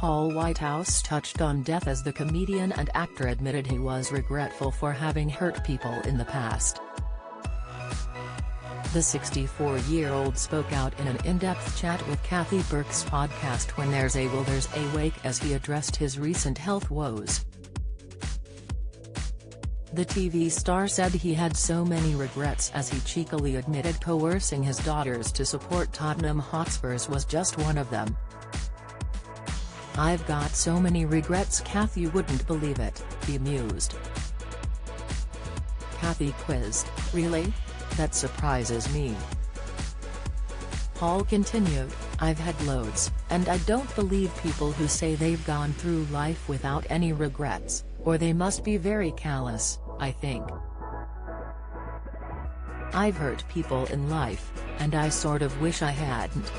Paul Whitehouse touched on death as the comedian and actor admitted he was regretful for having hurt people in the past. The 64-year-old spoke out in an in-depth chat with Kathy Burke's podcast When There's a Will There's a Wake as he addressed his recent health woes. The TV star said he had so many regrets as he cheekily admitted coercing his daughters to support Tottenham Hotspurs was just one of them. "I've got so many regrets, Kathy, you wouldn't believe it," he mused. Kathy quizzed, "Really? That surprises me." Paul continued, "I've had loads, and I don't believe people who say they've gone through life without any regrets, or they must be very callous, I think. I've hurt people in life, and I sort of wish I hadn't.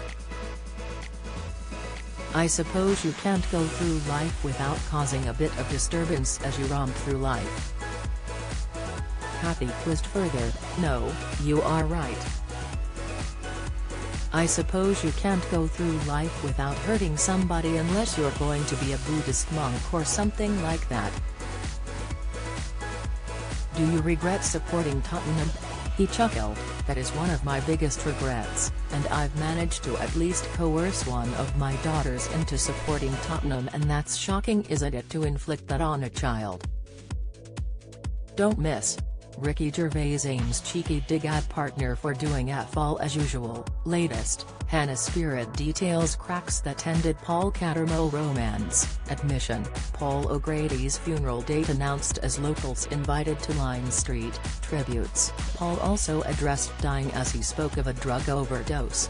I suppose you can't go through life without causing a bit of disturbance as you romp through life." Kathy quizzed further, "No, you are right. I suppose you can't go through life without hurting somebody unless you're going to be a Buddhist monk or something like that. Do you regret supporting Tottenham?" He chuckled, "That is one of my biggest regrets, and I've managed to at least coerce one of my daughters into supporting Tottenham, and that's shocking, isn't it, to inflict that on a child?" Don't miss. Ricky Gervais aims cheeky dig at partner for doing F all as usual. Latest, Hannah Spirit details cracks that ended Paul Cattermole romance. Admission, Paul O'Grady's funeral date announced as locals invited to Line Street. Tributes, Paul also addressed dying as he spoke of a drug overdose.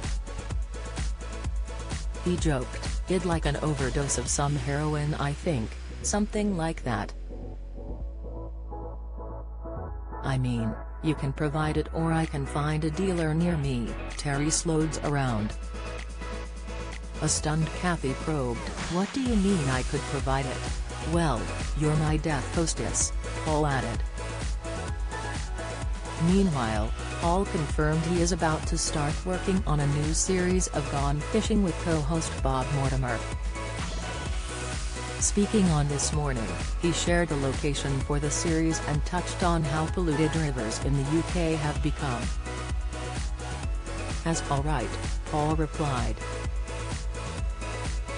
He joked, "I'd like an overdose of some heroin, I think, something like that. I mean, you can provide it or I can find a dealer near me." Terry Slodes around. A stunned Kathy probed, "What do you mean I could provide it?" "Well, you're my death hostess," Paul added. Meanwhile, Paul confirmed he is about to start working on a new series of Gone Fishing with co-host Bob Mortimer. Speaking on This Morning, he shared the location for the series and touched on how polluted rivers in the UK have become. "As all right," Paul replied.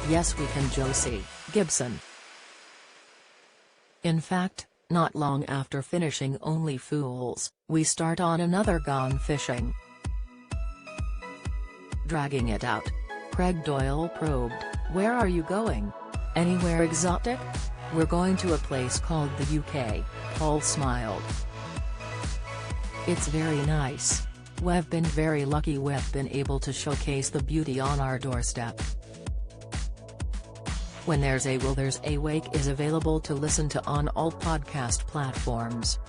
"Yes, we can, Josie Gibson." In fact, not long after finishing Only Fools, we start on another Gone Fishing. Dragging it out. Craig Doyle probed, "Where are you going? Anywhere exotic?" "We're going to a place called the UK," Paul smiled. "It's very nice. We've been very lucky we've been able to showcase the beauty on our doorstep." When There's a Will There's a Wake is available to listen to on all podcast platforms.